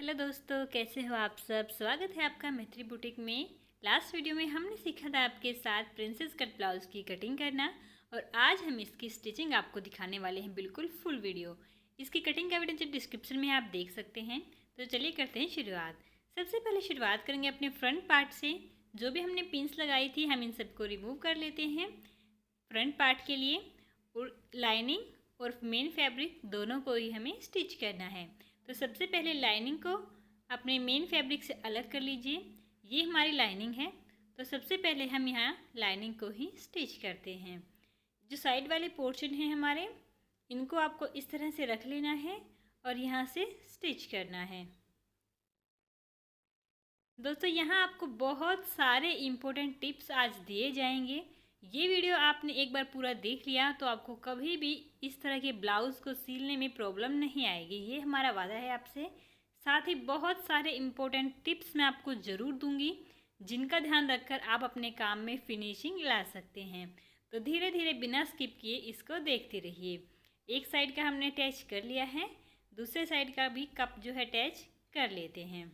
Hello दोस्तों, कैसे हो आप सब। स्वागत है आपका मैत्री बुटीक में। लास्ट वीडियो में हमने सीखा था आपके साथ प्रिंसेस कट ब्लाउज की कटिंग करना और आज हम इसकी स्टिचिंग आपको दिखाने वाले हैं, बिल्कुल फुल वीडियो। इसकी कटिंग का वीडियो जो डिस्क्रिप्शन में आप देख सकते हैं। तो चलिए करते हैं शुरुआत। सबसे पहले शुरुआत करेंगे अपने फ्रंट पार्ट से। जो भी हमने पिन्स लगाई थी हम इन सबको रिमूव कर लेते हैं फ्रंट पार्ट के लिए। और लाइनिंग और मेन फैब्रिक दोनों को ही हमें स्टिच करना है। तो सबसे पहले लाइनिंग को अपने मेन फैब्रिक से अलग कर लीजिए। ये हमारी लाइनिंग है, तो सबसे पहले हम यहाँ लाइनिंग को ही स्टिच करते हैं। जो साइड वाले पोर्शन हैं हमारे, इनको आपको इस तरह से रख लेना है और यहाँ से स्टिच करना है। दोस्तों, यहाँ आपको बहुत सारे इम्पोर्टेंट टिप्स आज दिए जाएंगे। ये वीडियो आपने एक बार पूरा देख लिया तो आपको कभी भी इस तरह के ब्लाउज़ को सिलने में प्रॉब्लम नहीं आएगी, ये हमारा वादा है आपसे। साथ ही बहुत सारे इम्पोर्टेंट टिप्स मैं आपको ज़रूर दूंगी, जिनका ध्यान रखकर आप अपने काम में फिनिशिंग ला सकते हैं। तो धीरे धीरे बिना स्किप किए इसको देखते रहिए। एक साइड का हमने अटैच कर लिया है, दूसरे साइड का भी कप जो है अटैच कर लेते हैं।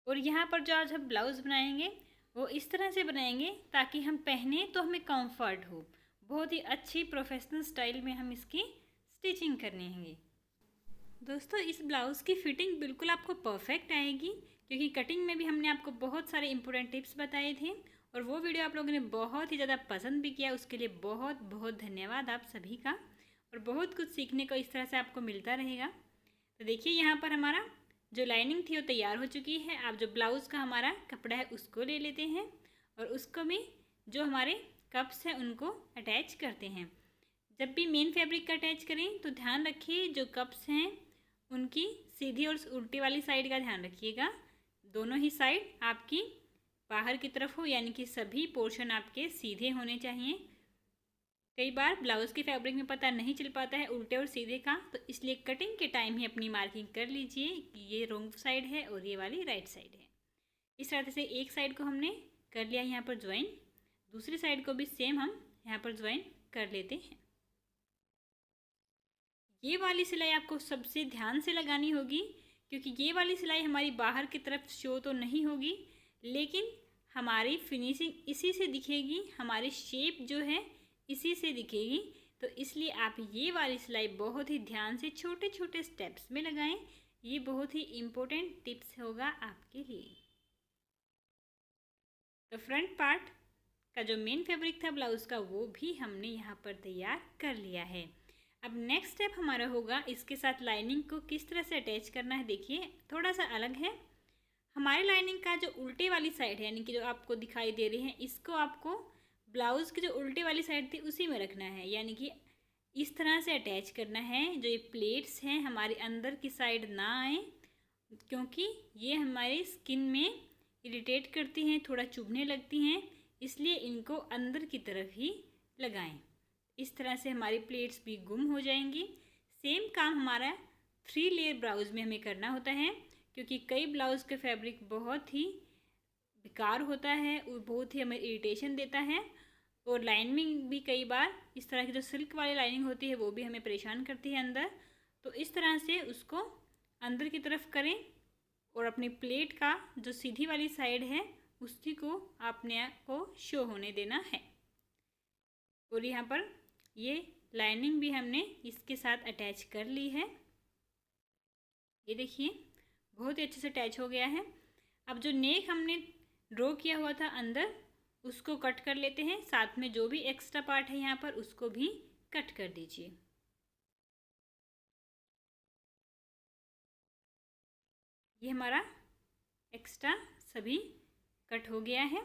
और यहाँ पर जो आज हम ब्लाउज़ बनाएंगे वो इस तरह से बनाएंगे ताकि हम पहने तो हमें कंफर्ट हो। बहुत ही अच्छी प्रोफेशनल स्टाइल में हम इसकी स्टिचिंग करने हैं। दोस्तों, इस ब्लाउज़ की फ़िटिंग बिल्कुल आपको परफेक्ट आएगी, क्योंकि कटिंग में भी हमने आपको बहुत सारे इंपॉर्टेंट टिप्स बताए थे और वो वीडियो आप लोगों ने बहुत ही ज़्यादा पसंद भी किया। उसके लिए बहुत बहुत धन्यवाद आप सभी का। और बहुत कुछ सीखने को इस तरह से आपको मिलता रहेगा। तो देखिए, यहाँ पर हमारा जो लाइनिंग थी वो तैयार हो चुकी है। आप जो ब्लाउज़ का हमारा कपड़ा है उसको ले लेते हैं और उसको भी जो हमारे कप्स हैं उनको अटैच करते हैं। जब भी मेन फैब्रिक का अटैच करें तो ध्यान रखिए जो कप्स हैं उनकी सीधी और उल्टी वाली साइड का ध्यान रखिएगा। दोनों ही साइड आपकी बाहर की तरफ हो, यानी कि सभी पोर्शन आपके सीधे होने चाहिए। कई बार ब्लाउज़ के फैब्रिक में पता नहीं चल पाता है उल्टे और सीधे का, तो इसलिए कटिंग के टाइम ही अपनी मार्किंग कर लीजिए कि ये रॉन्ग साइड है और ये वाली राइट साइड है। इस तरह से एक साइड को हमने कर लिया यहाँ पर ज्वाइन, दूसरी साइड को भी सेम हम यहाँ पर ज्वाइन कर लेते हैं। ये वाली सिलाई आपको सबसे ध्यान से लगानी होगी, क्योंकि ये वाली सिलाई हमारी बाहर की तरफ शो तो नहीं होगी, लेकिन हमारी फिनिशिंग इसी से दिखेगी, हमारी शेप जो है इसी से दिखेगी। तो इसलिए आप ये वाली सिलाई बहुत ही ध्यान से छोटे छोटे स्टेप्स में लगाएं। ये बहुत ही इम्पोर्टेंट टिप्स होगा आपके लिए। तो फ्रंट पार्ट का जो मेन फैब्रिक था ब्लाउज़ का वो भी हमने यहाँ पर तैयार कर लिया है। अब नेक्स्ट स्टेप हमारा होगा इसके साथ लाइनिंग को किस तरह से अटैच करना है। देखिए, थोड़ा सा अलग है। हमारी लाइनिंग का जो उल्टे वाली साइड है, यानी कि जो आपको दिखाई दे रही है, इसको आपको ब्लाउज़ की जो उल्टे वाली साइड थी उसी में रखना है, यानी कि इस तरह से अटैच करना है। जो ये प्लेट्स हैं हमारे अंदर की साइड ना आए, क्योंकि ये हमारी स्किन में इरिटेट करती हैं, थोड़ा चुभने लगती हैं, इसलिए इनको अंदर की तरफ ही लगाएं। इस तरह से हमारी प्लेट्स भी गुम हो जाएंगी। सेम काम हमारा 3 लेयर ब्लाउज़ में हमें करना होता है, क्योंकि कई ब्लाउज़ के फैब्रिक बहुत ही बेकार होता है और बहुत ही हमें इरिटेशन देता है। और लाइनिंग भी कई बार इस तरह की जो सिल्क वाली लाइनिंग होती है वो भी हमें परेशान करती है अंदर। तो इस तरह से उसको अंदर की तरफ करें और अपनी प्लेट का जो सीधी वाली साइड है उसी को अपने को शो होने देना है। और यहाँ पर ये लाइनिंग भी हमने इसके साथ अटैच कर ली है। ये देखिए, बहुत ही अच्छे से अटैच हो गया है। अब जो नेक हमने ड्रॉ किया हुआ था अंदर, उसको कट कर लेते हैं। साथ में जो भी एक्स्ट्रा पार्ट है यहाँ पर उसको भी कट कर दीजिए। ये हमारा एक्स्ट्रा सभी कट हो गया है।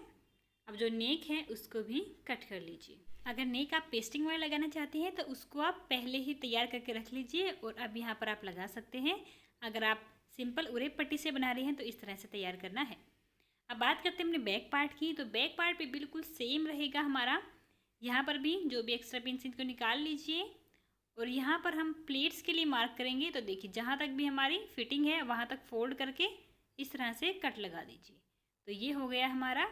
अब जो नेक है उसको भी कट कर लीजिए। अगर नेक आप पेस्टिंग वाला लगाना चाहते हैं तो उसको आप पहले ही तैयार करके रख लीजिए और अब यहाँ पर आप लगा सकते हैं। अगर आप सिंपल उरेप पट्टी से बना रहे हैं तो इस तरह से तैयार करना है। अब बात करते हैं अपने बैक पार्ट की। तो बैक पार्ट भी बिल्कुल सेम रहेगा हमारा। यहाँ पर भी जो भी एक्स्ट्रा पिन्स इनको निकाल लीजिए और यहाँ पर हम प्लेट्स के लिए मार्क करेंगे। तो देखिए, जहाँ तक भी हमारी फिटिंग है वहाँ तक फोल्ड करके इस तरह से कट लगा दीजिए। तो ये हो गया हमारा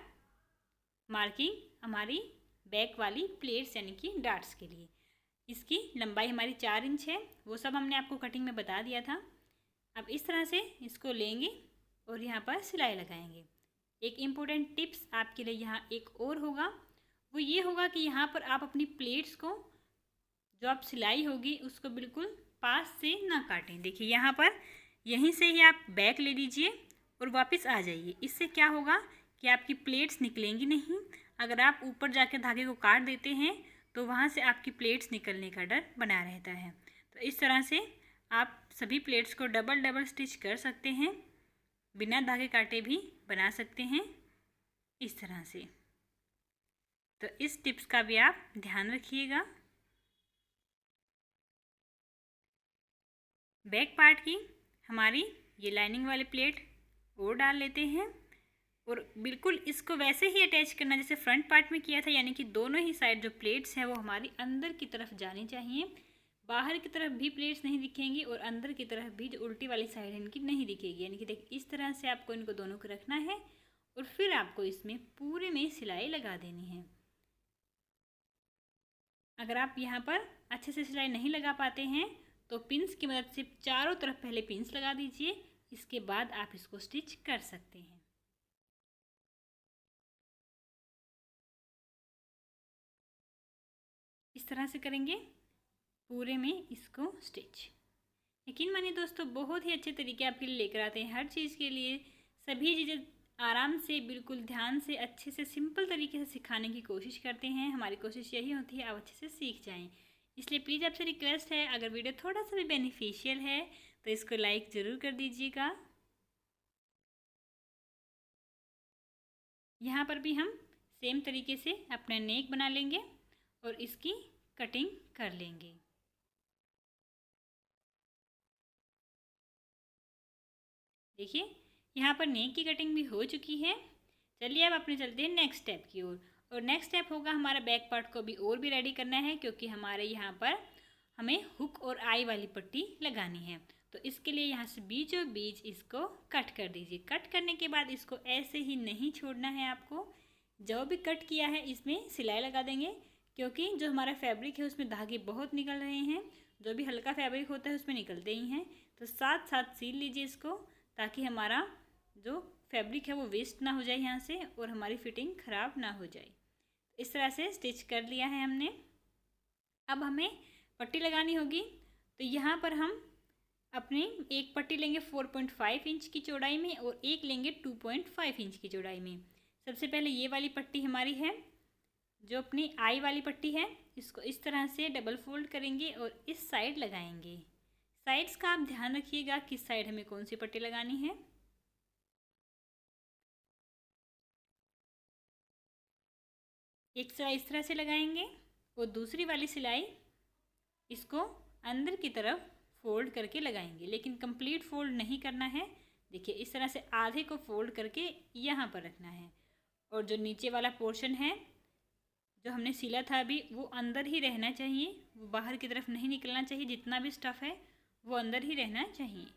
मार्किंग हमारी बैक वाली प्लेट्स, यानी कि डार्ट्स के लिए। इसकी लंबाई हमारी 4 इंच है, वो सब हमने आपको कटिंग में बता दिया था। अब इस तरह से इसको लेंगे और यहाँ पर सिलाई लगाएंगे। एक इम्पोर्टेंट टिप्स आपके लिए यहाँ एक और होगा, वो ये होगा कि यहाँ पर आप अपनी प्लेट्स को जो आप सिलाई होगी उसको बिल्कुल पास से ना काटें। देखिए यहाँ पर यहीं से ही आप बैक ले लीजिए और वापस आ जाइए। इससे क्या होगा कि आपकी प्लेट्स निकलेंगी नहीं। अगर आप ऊपर जाकर धागे को काट देते हैं तो वहाँ से आपकी प्लेट्स निकलने का डर बना रहता है। तो इस तरह से आप सभी प्लेट्स को डबल डबल स्टिच कर सकते हैं, बिना धागे काटे भी बना सकते हैं इस तरह से। तो इस टिप्स का भी आप ध्यान रखिएगा। बैक पार्ट की हमारी ये लाइनिंग वाली प्लेट और डाल लेते हैं और बिल्कुल इसको वैसे ही अटैच करना जैसे फ्रंट पार्ट में किया था, यानी कि दोनों ही साइड जो प्लेट्स हैं वो हमारी अंदर की तरफ जानी चाहिए। बाहर की तरफ भी प्लेट्स नहीं दिखेंगी और अंदर की तरफ भी जो उल्टी वाली साइड है इनकी नहीं दिखेगी। यानी कि देखिए इस तरह से आपको इनको दोनों को रखना है और फिर आपको इसमें पूरे में सिलाई लगा देनी है। अगर आप यहाँ पर अच्छे से सिलाई नहीं लगा पाते हैं तो पिंस की मदद से चारों तरफ पहले पिंस लगा दीजिए, इसके बाद आप इसको स्टिच कर सकते हैं। इस तरह से करेंगे पूरे में इसको स्टिच। यकीन मानिए दोस्तों, बहुत ही अच्छे तरीके आपके लिए लेकर आते हैं। हर चीज़ के लिए सभी चीज़ें आराम से, बिल्कुल ध्यान से, अच्छे से, सिंपल तरीके से सिखाने की कोशिश करते हैं। हमारी कोशिश यही होती है आप अच्छे से सीख जाएं। इसलिए प्लीज़ आपसे रिक्वेस्ट है, अगर वीडियो थोड़ा सा भी बेनिफिशियल है तो इसको लाइक ज़रूर कर दीजिएगा। यहाँ पर भी हम सेम तरीके से अपना नेक बना लेंगे और इसकी कटिंग कर लेंगे। देखिए यहाँ पर नेक की कटिंग भी हो चुकी है। चलिए अब अपने चलते हैं नेक्स्ट स्टेप की ओर। और नेक्स्ट स्टेप होगा हमारा बैक पार्ट को भी और भी रेडी करना है, क्योंकि हमारे यहाँ पर हमें हुक और आई वाली पट्टी लगानी है। तो इसके लिए यहाँ से बीचों बीच इसको कट कर दीजिए। कट करने के बाद इसको ऐसे ही नहीं छोड़ना है आपको। जो भी कट किया है इसमें सिलाई लगा देंगे, क्योंकि जो हमारा फैब्रिक है उसमें धागे बहुत निकल रहे हैं। जो भी हल्का फैब्रिक होता है उसमें निकलते ही हैं। तो साथ साथ सील लीजिए इसको, ताकि हमारा जो फैब्रिक है वो वेस्ट ना हो जाए यहाँ से और हमारी फिटिंग ख़राब ना हो जाए। इस तरह से स्टिच कर लिया है हमने। अब हमें पट्टी लगानी होगी। तो यहाँ पर हम अपनी एक पट्टी लेंगे 4.5 इंच की चौड़ाई में और एक लेंगे 2.5 इंच की चौड़ाई में। सबसे पहले ये वाली पट्टी हमारी है, जो अपनी आई वाली पट्टी है, इसको इस तरह से डबल फोल्ड करेंगे और इस साइड लगाएंगे। साइड्स का आप ध्यान रखिएगा किस साइड हमें कौन सी पट्टी लगानी है। एक सिलाई इस तरह से लगाएंगे और दूसरी वाली सिलाई इसको अंदर की तरफ फोल्ड करके लगाएंगे, लेकिन कंप्लीट फोल्ड नहीं करना है। देखिए इस तरह से आधे को फोल्ड करके यहाँ पर रखना है और जो नीचे वाला पोर्शन है जो हमने सिला था अभी, वो अंदर ही रहना चाहिए, वो बाहर की तरफ नहीं निकलना चाहिए। जितना भी स्टफ़ है वो अंदर ही रहना चाहिए।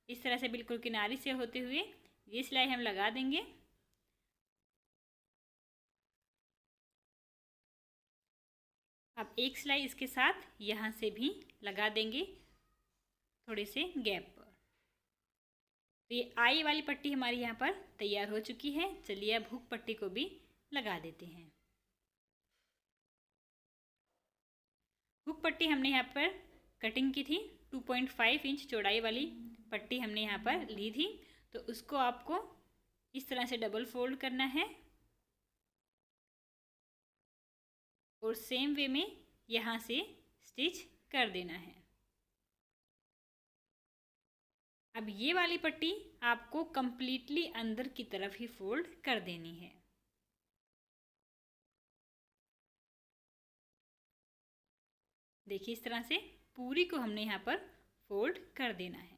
इस तरह से बिल्कुल किनारे से होते हुए ये सिलाई हम लगा देंगे। अब एक सिलाई इसके साथ यहाँ से भी लगा देंगे थोड़े से गैप पर। तो ये आई वाली पट्टी हमारी यहाँ पर तैयार हो चुकी है। चलिए अब हुक पट्टी को भी लगा देते हैं। हुक पट्टी हमने यहाँ पर कटिंग की थी, 2.5 इंच चौड़ाई वाली पट्टी हमने यहाँ पर ली थी। तो उसको आपको इस तरह से डबल फोल्ड करना है और सेम वे में यहाँ से स्टिच कर देना है। अब ये वाली पट्टी आपको कंप्लीटली अंदर की तरफ ही फोल्ड कर देनी है। देखिए इस तरह से पूरी को हमने यहाँ पर फोल्ड कर देना है।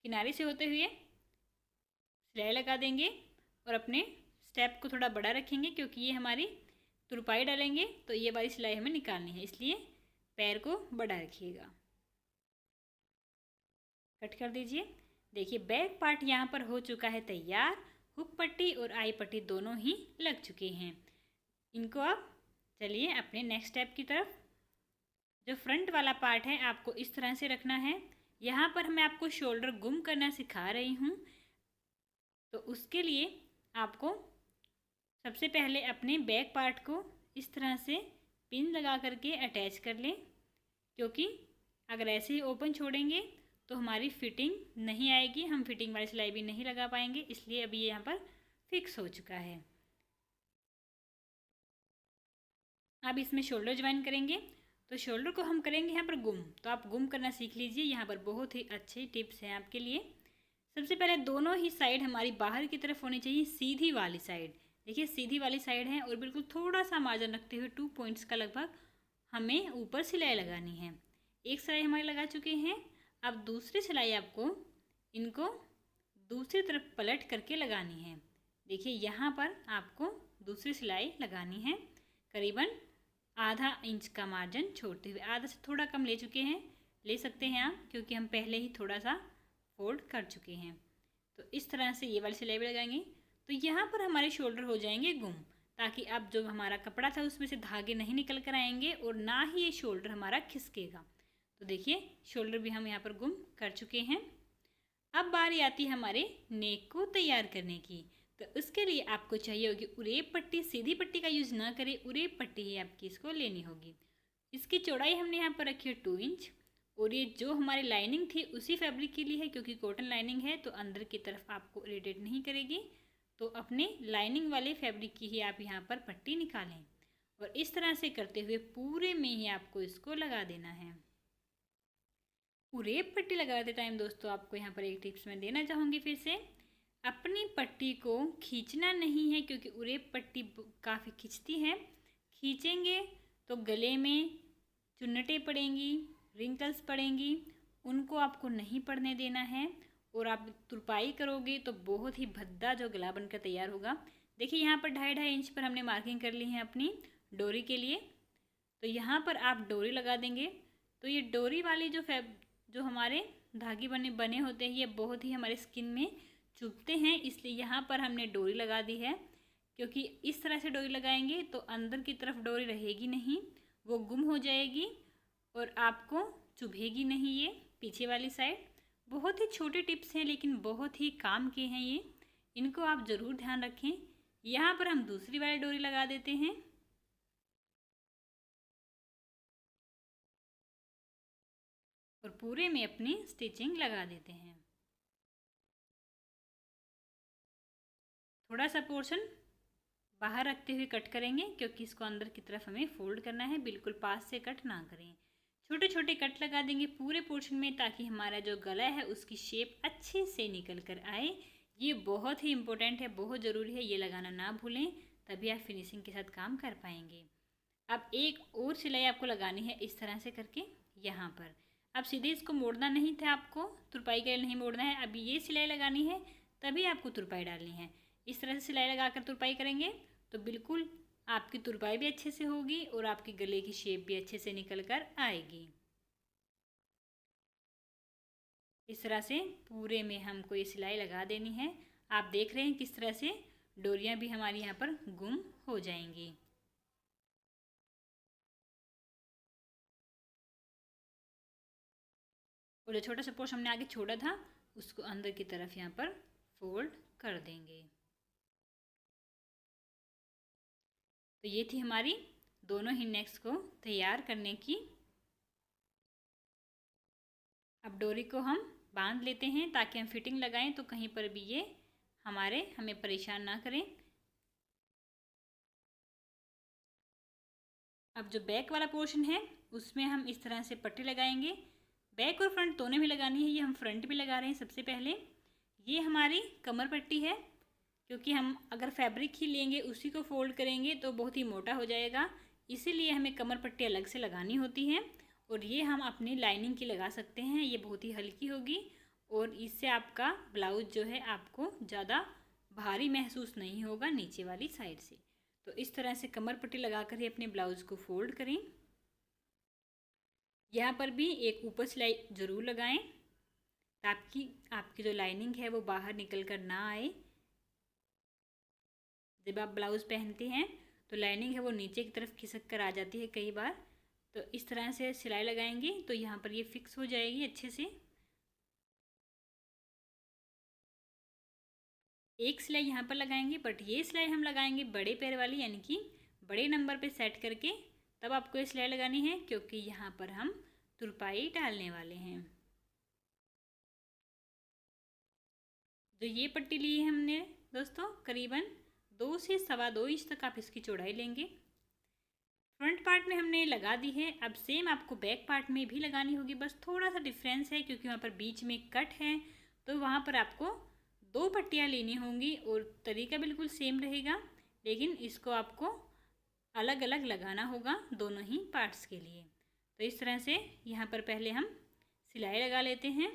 किनारे से होते हुए सिलाई लगा देंगे और अपने स्टेप को थोड़ा बड़ा रखेंगे, क्योंकि ये हमारी तुरपाई डालेंगे तो ये वाली सिलाई हमें निकालनी है, इसलिए पैर को बड़ा रखिएगा। कट कर दीजिए। देखिए बैक पार्ट यहाँ पर हो चुका है तैयार। हुक पट्टी और आई पट्टी दोनों ही लग चुके हैं। इनको अब चलिए अपने नेक्स्ट स्टेप की तरफ जो फ्रंट वाला पार्ट है आपको इस तरह से रखना है। यहाँ पर मैं आपको शोल्डर गुम करना सिखा रही हूँ। तो उसके लिए आपको सबसे पहले अपने बैक पार्ट को इस तरह से पिन लगा करके अटैच कर लें, क्योंकि अगर ऐसे ही ओपन छोड़ेंगे तो हमारी फिटिंग नहीं आएगी, हम फिटिंग वाली सिलाई भी नहीं लगा पाएंगे। इसलिए अभी ये यहाँ पर फिक्स हो चुका है। अब इसमें शोल्डर ज्वाइन करेंगे। तो शोल्डर को हम करेंगे यहाँ पर गुम। तो आप गुम करना सीख लीजिए, यहाँ पर बहुत ही अच्छे टिप्स हैं आपके लिए। सबसे पहले दोनों ही साइड हमारी बाहर की तरफ होनी चाहिए, सीधी वाली साइड। देखिए सीधी वाली साइड है और बिल्कुल थोड़ा सा मार्जिन रखते हुए 2 पॉइंट्स का लगभग हमें ऊपर सिलाई लगानी है। एक सिलाई हमारे लगा चुके हैं। अब दूसरी सिलाई आपको इनको दूसरी तरफ पलट करके लगानी है। देखिए यहाँ पर आपको दूसरी सिलाई लगानी है, करीबन आधा इंच का मार्जिन छोड़ते हुए। आधा से थोड़ा कम ले चुके हैं, ले सकते हैं आप, क्योंकि हम पहले ही थोड़ा सा फोल्ड कर चुके हैं। तो इस तरह से ये वाली सिलाई भी लगाएंगे। तो यहाँ पर हमारे शोल्डर हो जाएंगे गुम, ताकि अब जो हमारा कपड़ा था उसमें से धागे नहीं निकल कर आएंगे और ना ही ये शोल्डर हमारा खिसकेगा। तो देखिए शोल्डर भी हम यहाँ पर गुम कर चुके हैं। अब बारी आती है हमारे नेक को तैयार करने की। तो उसके लिए आपको चाहिए होगी उरेब पट्टी। सीधी पट्टी का यूज़ ना करें, उरेब पट्टी ही आपकी इसको लेनी होगी। इसकी चौड़ाई हमने यहाँ पर रखी है 2 इंच, और ये जो हमारी लाइनिंग थी उसी फैब्रिक के लिए है, क्योंकि कॉटन लाइनिंग है तो अंदर की तरफ आपको इरिटेट नहीं करेगी। तो अपने लाइनिंग वाले फैब्रिक की ही आप यहाँ पर पट्टी निकालें, और इस तरह से करते हुए पूरे में ही आपको इसको लगा देना है। उरेब पट्टी लगाते टाइम दोस्तों आपको यहाँ पर एक टिप्स मैं देना चाहूँगी फिर से। अपनी पट्टी को खींचना नहीं है, क्योंकि उरेब पट्टी काफ़ी खींचती है। खींचेंगे तो गले में चुन्नटें पड़ेंगी, रिंकल्स पड़ेंगी, उनको आपको नहीं पड़ने देना है। और आप तुरपाई करोगे तो बहुत ही भद्दा जो गला बनकर तैयार होगा। देखिए यहाँ पर 2.5 इंच पर हमने मार्किंग कर ली है अपनी डोरी के लिए। तो यहाँ पर आप डोरी लगा देंगे। तो ये डोरी वाली जो हमारे धागे बने होते हैं, ये बहुत ही हमारे स्किन में चुभते हैं, इसलिए यहाँ पर हमने डोरी लगा दी है। क्योंकि इस तरह से डोरी लगाएंगे तो अंदर की तरफ डोरी रहेगी नहीं, वो गुम हो जाएगी और आपको चुभेगी नहीं। ये पीछे वाली साइड बहुत ही छोटे टिप्स हैं, लेकिन बहुत ही काम के हैं ये, इनको आप ज़रूर ध्यान रखें। यहाँ पर हम दूसरी वाली डोरी लगा देते हैं और पूरे में अपनी स्टिचिंग लगा देते हैं। थोड़ा सा पोर्शन बाहर रखते हुए कट करेंगे, क्योंकि इसको अंदर की तरफ हमें फोल्ड करना है। बिल्कुल पास से कट ना करें, छोटे छोटे कट लगा देंगे पूरे पोर्शन में, ताकि हमारा जो गला है उसकी शेप अच्छे से निकल कर आए। ये बहुत ही इम्पोर्टेंट है, बहुत ज़रूरी है, ये लगाना ना भूलें, तभी आप फिनिशिंग के साथ काम कर पाएंगे। अब एक और सिलाई आपको लगानी है इस तरह से करके यहाँ पर। अब सीधे इसको मोड़ना नहीं था आपको, तुरपाई के लिए नहीं मोड़ना है। अभी ये सिलाई लगानी है, तभी आपको तुरपाई डालनी है। इस तरह से सिलाई लगाकर तुरपाई करेंगे तो बिल्कुल आपकी तुरपाई भी अच्छे से होगी और आपके गले की शेप भी अच्छे से निकल कर आएगी। इस तरह से पूरे में हमको ये सिलाई लगा देनी है। आप देख रहे हैं किस तरह से डोरियां भी हमारी यहाँ पर गुम हो जाएंगी। और जो छोटा सा पोर्शन हमने आगे छोड़ा था उसको अंदर की तरफ यहाँ पर फोल्ड कर देंगे। तो ये थी हमारी दोनों ही नेक्स को तैयार करने की। अब डोरी को हम बांध लेते हैं, ताकि हम फिटिंग लगाएं तो कहीं पर भी ये हमें परेशान ना करें। अब जो बैक वाला पोर्शन है उसमें हम इस तरह से पट्टी लगाएंगे। बैक और फ्रंट दोनों भी लगानी है, ये हम फ्रंट भी लगा रहे हैं। सबसे पहले ये हमारी कमर पट्टी है, क्योंकि हम अगर फैब्रिक ही लेंगे उसी को फोल्ड करेंगे तो बहुत ही मोटा हो जाएगा, इसीलिए हमें कमर पट्टी अलग से लगानी होती है। और ये हम अपनी लाइनिंग की लगा सकते हैं, ये बहुत ही हल्की होगी और इससे आपका ब्लाउज जो है आपको ज़्यादा भारी महसूस नहीं होगा नीचे वाली साइड से। तो इस तरह से कमर पट्टी लगाकर ही अपने ब्लाउज को फोल्ड करें। यहाँ पर भी एक ऊपर सिलाई ज़रूर लगाएं, ताकि आपकी जो लाइनिंग है वो बाहर निकल कर ना आए। जब आप ब्लाउज़ पहनते हैं तो लाइनिंग है वो नीचे की तरफ खिसक कर आ जाती है कई बार, तो इस तरह से सिलाई लगाएंगे तो यहाँ पर ये फिक्स हो जाएगी अच्छे से। एक सिलाई यहाँ पर लगाएंगे, बट ये सिलाई हम लगाएंगे बड़े पैर वाली, यानी कि बड़े नंबर पे सेट करके तब आपको ये सिलाई लगानी है, क्योंकि यहाँ पर हम तुरपाई डालने वाले हैं। तो ये पट्टी ली है हमने दोस्तों, करीबन 2 से 2.25 इंच तक आप इसकी चौड़ाई लेंगे। फ्रंट पार्ट में हमने लगा दी है। अब सेम आपको बैक पार्ट में भी लगानी होगी, बस थोड़ा सा डिफरेंस है क्योंकि वहाँ पर बीच में कट है, तो वहाँ पर आपको 2 पट्टियाँ लेनी होंगी और तरीका बिल्कुल सेम रहेगा, लेकिन इसको आपको अलग अलग लगाना होगा दोनों ही पार्ट्स के लिए। तो इस तरह से यहाँ पर पहले हम सिलाई लगा लेते हैं।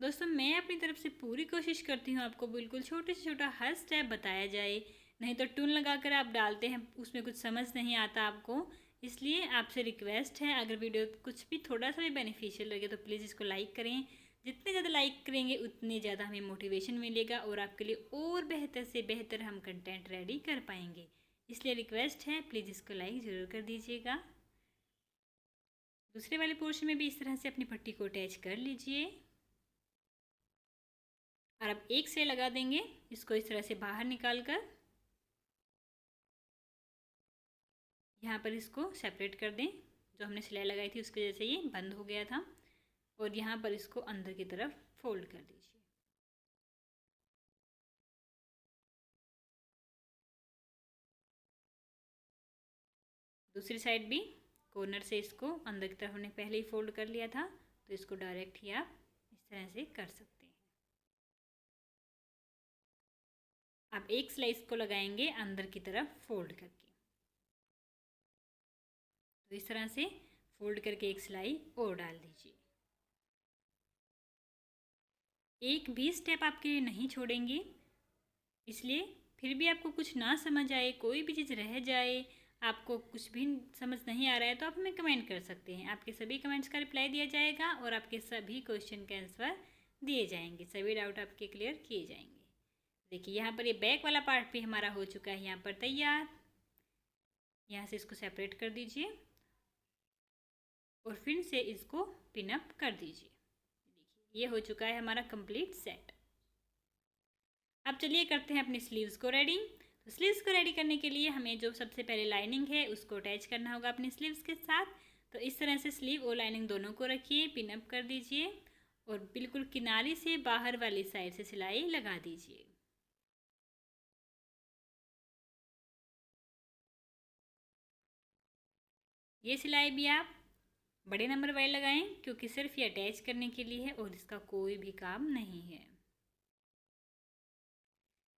दोस्तों मैं अपनी तरफ से पूरी कोशिश करती हूँ आपको बिल्कुल छोटे से छोटा हर स्टेप बताया जाए, नहीं तो टून लगाकर आप डालते हैं उसमें कुछ समझ नहीं आता आपको। इसलिए आपसे रिक्वेस्ट है, अगर वीडियो कुछ भी थोड़ा सा भी बेनिफिशियल लगे तो प्लीज़ इसको लाइक करें। जितने ज़्यादा लाइक करेंगे उतने ज़्यादा हमें मोटिवेशन मिलेगा और आपके लिए और बेहतर से बेहतर हम कंटेंट रेडी कर पाएंगे। इसलिए रिक्वेस्ट है, प्लीज़ इसको लाइक ज़रूर कर दीजिएगा। दूसरे वाले पोर्शन में भी इस तरह से अपनी पट्टी को अटैच कर लीजिए और अब एक से लगा देंगे इसको इस तरह से बाहर निकाल कर। यहाँ पर इसको सेपरेट कर दें, जो हमने सिलाई लगाई थी उसकी वजह से ये बंद हो गया था, और यहाँ पर इसको अंदर की तरफ फोल्ड कर दीजिए। दूसरी साइड भी कॉर्नर से इसको अंदर की तरफ हमने पहले ही फोल्ड कर लिया था, तो इसको डायरेक्ट ही आप इस तरह से कर सकते हैं। अब एक स्लाइस को लगाएंगे अंदर की तरफ फोल्ड करके, तो इस तरह से फोल्ड करके एक सिलाई और डाल दीजिए। एक भी स्टेप आपके लिए नहीं छोड़ेंगे, इसलिए फिर भी आपको कुछ ना समझ आए, कोई भी चीज़ रह जाए, आपको कुछ भी समझ नहीं आ रहा है तो आप हमें कमेंट कर सकते हैं। आपके सभी कमेंट्स का रिप्लाई दिया जाएगा और आपके सभी क्वेश्चन के आंसर दिए जाएंगे, सभी डाउट आपके क्लियर किए जाएंगे। देखिए यहाँ पर ये बैक वाला पार्ट भी हमारा हो चुका है यहाँ पर तैयार। यहाँ से इसको सेपरेट कर दीजिए और फिर से इसको पिनअप कर दीजिए। देखिए ये हो चुका है हमारा कंप्लीट सेट। अब चलिए करते हैं अपनी स्लीव्स को रेडी। तो स्लीव्स को रेडी करने के लिए हमें जो सबसे पहले लाइनिंग है उसको अटैच करना होगा अपनी स्लीव्स के साथ। तो इस तरह से स्लीव और लाइनिंग दोनों को रखिए, पिनअप कर दीजिए और बिल्कुल किनारे से बाहर वाली साइड से सिलाई लगा दीजिए। ये सिलाई भी आप बड़े नंबर वाली लगाएं, क्योंकि सिर्फ ये अटैच करने के लिए है और इसका कोई भी काम नहीं है।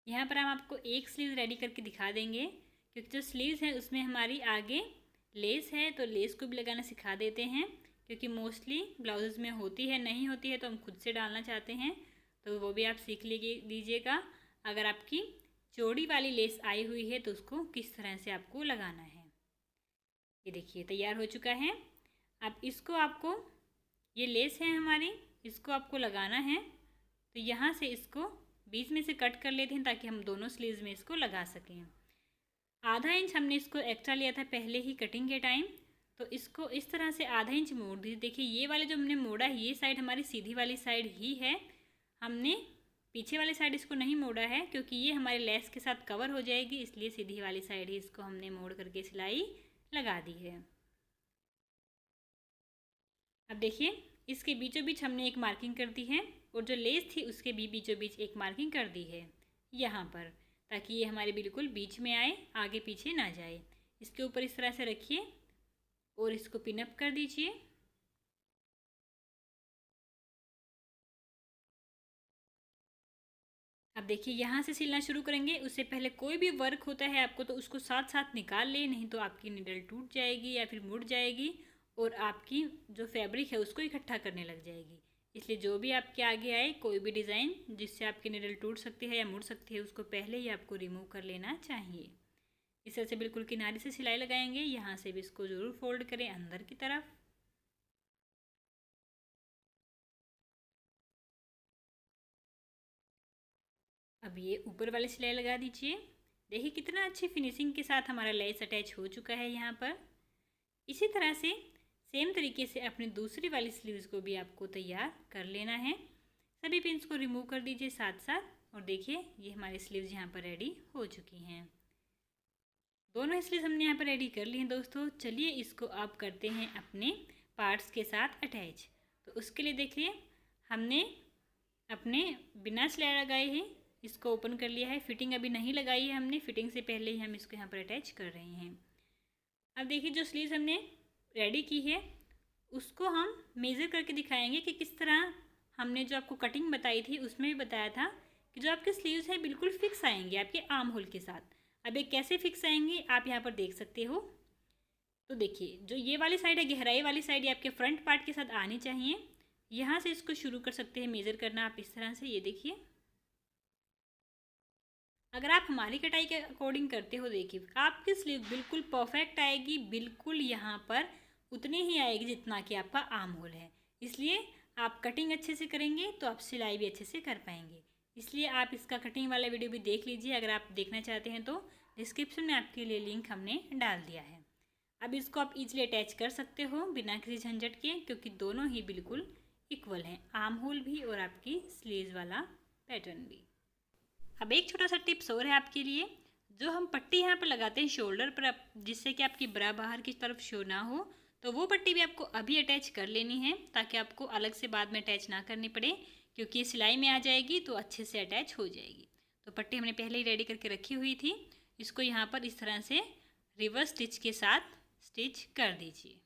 यहाँ पर हम आपको एक स्लीव रेडी करके दिखा देंगे, क्योंकि जो स्लीव्स है उसमें हमारी आगे लेस है, तो लेस को भी लगाना सिखा देते हैं, क्योंकि मोस्टली ब्लाउजेज़ में होती है, नहीं होती है तो हम खुद से डालना चाहते हैं, तो वो भी आप सीख लीजिएगा। अगर आपकी चौड़ी वाली लेस आई हुई है तो उसको किस तरह से आपको लगाना है। ये देखिए तैयार हो चुका है। अब इसको आपको, ये लेस है हमारी, इसको आपको लगाना है, तो यहाँ से इसको बीच में से कट कर लेते हैं ताकि हम दोनों स्लीव्स में इसको लगा सकें। आधा इंच हमने इसको एक्स्ट्रा लिया था पहले ही कटिंग के टाइम, तो इसको इस तरह से आधा इंच मोड़ दीजिए। देखिए ये वाले जो हमने मोड़ा है ये साइड हमारी सीधी वाली साइड ही है, हमने पीछे वाली साइड इसको नहीं मोड़ा है क्योंकि ये हमारे लेस के साथ कवर हो जाएगी, इसलिए सीधी वाली साइड ही इसको हमने मोड़ करके सिलाई लगा दी है। अब देखिए इसके बीचों बीच हमने एक मार्किंग कर दी है और जो लेस थी उसके भी बीचों बीच एक मार्किंग कर दी है यहाँ पर, ताकि ये हमारे बिल्कुल बीच में आए, आगे पीछे ना जाए। इसके ऊपर इस तरह से रखिए और इसको पिनअप कर दीजिए। अब देखिए यहाँ से सिलना शुरू करेंगे, उससे पहले कोई भी वर्क होता है आपको तो उसको साथ साथ निकाल ले, नहीं तो आपकी निडल टूट जाएगी या फिर मुड़ जाएगी और आपकी जो फैब्रिक है उसको इकट्ठा करने लग जाएगी। इसलिए जो भी आपके आगे आए कोई भी डिज़ाइन जिससे आपकी निडल टूट सकती है या मुड़ सकती है उसको पहले ही आपको रिमूव कर लेना चाहिए। इस तरह से बिल्कुल किनारे से सिलाई लगाएंगे, यहाँ से भी इसको ज़रूर फोल्ड करें अंदर की तरफ। अब ये ऊपर वाली सिलाई लगा दीजिए। देखिए कितना अच्छी फिनिशिंग के साथ हमारा लेस अटैच हो चुका है यहाँ पर। इसी तरह से सेम तरीके से अपनी दूसरी वाली स्लीव्स को भी आपको तैयार कर लेना है। सभी पिन्स को रिमूव कर दीजिए साथ साथ और देखिए ये हमारी स्लीव्स यहाँ पर रेडी हो चुकी हैं। दोनों स्लीव्स हमने यहाँ पर रेडी कर ली हैं दोस्तों। चलिए इसको आप करते हैं अपने पार्ट्स के साथ अटैच। तो उसके लिए देखिए हमने अपने बिना सिलाई लगाए ही इसको ओपन कर लिया है। फिटिंग अभी नहीं लगाई है हमने, फिटिंग से पहले ही हम इसको यहाँ पर अटैच कर रहे हैं। अब देखिए जो स्लीव्स हमने रेडी की है उसको हम मेज़र करके दिखाएंगे कि किस तरह हमने जो आपको कटिंग बताई थी उसमें भी बताया था कि जो आपके स्लीव्स हैं बिल्कुल फिक्स आएंगे आपके आर्म होल के साथ। अब ये कैसे फिक्स आएंगे आप यहाँ पर देख सकते हो। तो देखिए जो ये वाली साइड है, गहराई वाली साइड, ये आपके फ्रंट पार्ट के साथ आनी चाहिए। यहाँ से इसको शुरू कर सकते हैं मेज़र करना आप इस तरह से। ये देखिए अगर आप हमारी कटाई के अकॉर्डिंग करते हो, देखिए आपकी स्लीव बिल्कुल परफेक्ट आएगी, बिल्कुल यहाँ पर उतनी ही आएगी जितना कि आपका आर्म होल है। इसलिए आप कटिंग अच्छे से करेंगे तो आप सिलाई भी अच्छे से कर पाएंगे। इसलिए आप इसका कटिंग वाला वीडियो भी देख लीजिए। अगर आप देखना चाहते हैं तो डिस्क्रिप्शन में आपके लिए लिंक हमने डाल दिया है। अब इसको आप इजीली अटैच कर सकते हो बिना किसी झंझट के, क्योंकि दोनों ही बिल्कुल इक्वल हैं, आर्म होल भी और आपकी स्लीव्स वाला पैटर्न भी। अब एक छोटा सा टिप्स और है आपके लिए। जो हम पट्टी यहाँ पर लगाते हैं शोल्डर पर, जिससे कि आपकी ब्रा बाहर की तरफ शो ना हो, तो वो पट्टी भी आपको अभी अटैच कर लेनी है ताकि आपको अलग से बाद में अटैच ना करनी पड़े, क्योंकि ये सिलाई में आ जाएगी तो अच्छे से अटैच हो जाएगी। तो पट्टी हमने पहले ही रेडी करके रखी हुई थी। इसको यहाँ पर इस तरह से रिवर्स स्टिच के साथ स्टिच कर दीजिए।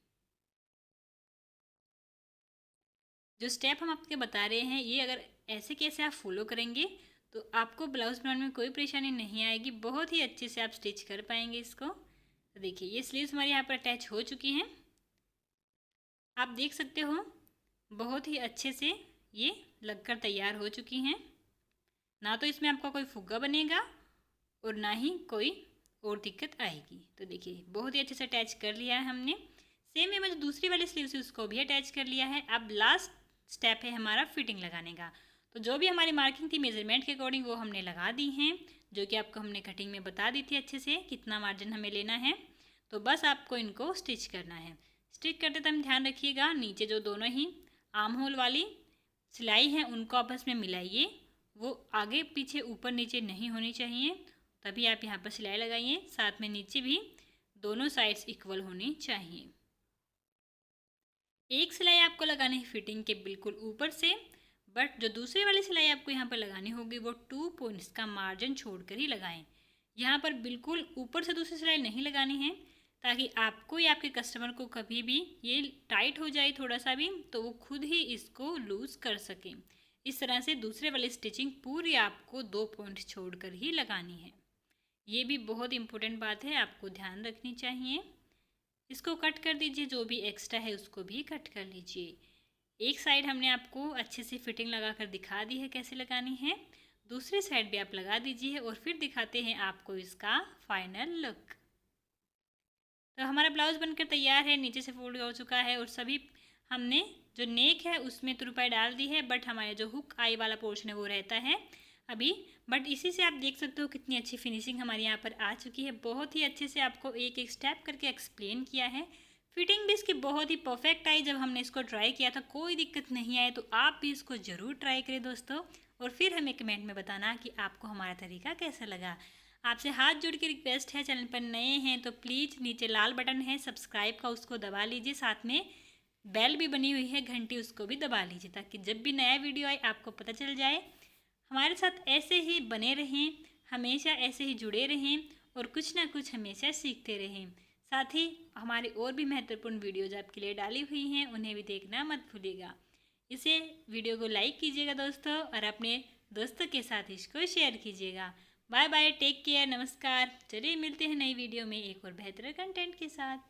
जो स्टेप हम आपके बता रहे हैं ये अगर ऐसे कैसे आप फॉलो करेंगे तो आपको ब्लाउज बनाने में कोई परेशानी नहीं आएगी, बहुत ही अच्छे से आप स्टिच कर पाएंगे इसको। तो देखिए ये स्लीव्स हमारे यहाँ पर अटैच हो चुकी हैं। आप देख सकते हो बहुत ही अच्छे से ये लगकर तैयार हो चुकी हैं। ना तो इसमें आपका कोई फुग्गा बनेगा और ना ही कोई और दिक्कत आएगी। तो देखिए बहुत ही अच्छे से अटैच कर लिया है हमने। सेम वे में जो दूसरी वाली स्लीव्स है उसको भी अटैच कर लिया है। अब लास्ट स्टेप है हमारा फिटिंग लगाने का। तो जो भी हमारी मार्किंग थी मेजरमेंट के अकॉर्डिंग वो हमने लगा दी हैं, जो कि आपको हमने कटिंग में बता दी थी अच्छे से कितना मार्जिन हमें लेना है। तो बस आपको इनको स्टिच करना है। स्टिच करते टाइम ध्यान रखिएगा नीचे जो दोनों ही आर्म होल वाली सिलाई है उनको आपस में मिलाइए, वो आगे पीछे ऊपर नीचे नहीं होनी चाहिए, तभी आप यहाँ पर सिलाई लगाइए। साथ में नीचे भी दोनों साइड्स इक्वल होनी चाहिए। एक सिलाई आपको लगानी है फिटिंग के बिल्कुल ऊपर से, बट जो दूसरी वाली सिलाई आपको यहाँ पर लगानी होगी वो 2 पॉइंट्स का मार्जिन छोड़कर ही लगाएं। यहाँ पर बिल्कुल ऊपर से दूसरी सिलाई नहीं लगानी है, ताकि आपको या आपके कस्टमर को कभी भी ये टाइट हो जाए थोड़ा सा भी तो वो खुद ही इसको लूज़ कर सकें। इस तरह से दूसरे वाली स्टिचिंग पूरी आपको 2 पॉइंट छोड़कर ही लगानी है। ये भी बहुत इम्पोर्टेंट बात है, आपको ध्यान रखनी चाहिए। इसको कट कर दीजिए, जो भी एक्स्ट्रा है उसको भी कट कर लीजिए। एक साइड हमने आपको अच्छे से फिटिंग लगा कर दिखा दी है कैसे लगानी है, दूसरी साइड भी आप लगा दीजिए और फिर दिखाते हैं आपको इसका फाइनल लुक। तो हमारा ब्लाउज़ बनकर तैयार है, नीचे से फोल्ड हो चुका है और सभी हमने जो नेक है उसमें तुरपाई डाल दी है, बट हमारे जो हुक आई वाला पोर्शन है वो रहता है अभी। बट इसी से आप देख सकते हो कितनी अच्छी फिनिशिंग हमारे यहाँ पर आ चुकी है। बहुत ही अच्छे से आपको एक एक स्टेप करके एक्सप्लेन किया है। फिटिंग भी इसकी बहुत ही परफेक्ट आई। जब हमने इसको ट्राई किया था कोई दिक्कत नहीं आई, तो आप भी इसको ज़रूर ट्राई करें दोस्तों, और फिर हमें कमेंट में बताना कि आपको हमारा तरीका कैसा लगा। आपसे हाथ जोड़ के रिक्वेस्ट है, चैनल पर नए हैं तो प्लीज़ नीचे लाल बटन है सब्सक्राइब का, उसको दबा लीजिए। साथ में बेल भी बनी हुई है घंटी, उसको भी दबा लीजिए, ताकि जब भी नया वीडियो आए आपको पता चल जाए। हमारे साथ ऐसे ही बने रहें, हमेशा ऐसे ही जुड़े रहें और कुछ ना कुछ हमेशा सीखते रहें। साथ ही हमारी और भी महत्वपूर्ण वीडियोज आपके लिए डाली हुई हैं, उन्हें भी देखना मत भूलिएगा। इसे वीडियो को लाइक कीजिएगा दोस्तों और अपने दोस्तों के साथ इसको शेयर कीजिएगा। बाय बाय, टेक केयर, नमस्कार। चलिए मिलते हैं नई वीडियो में एक और बेहतर कंटेंट के साथ।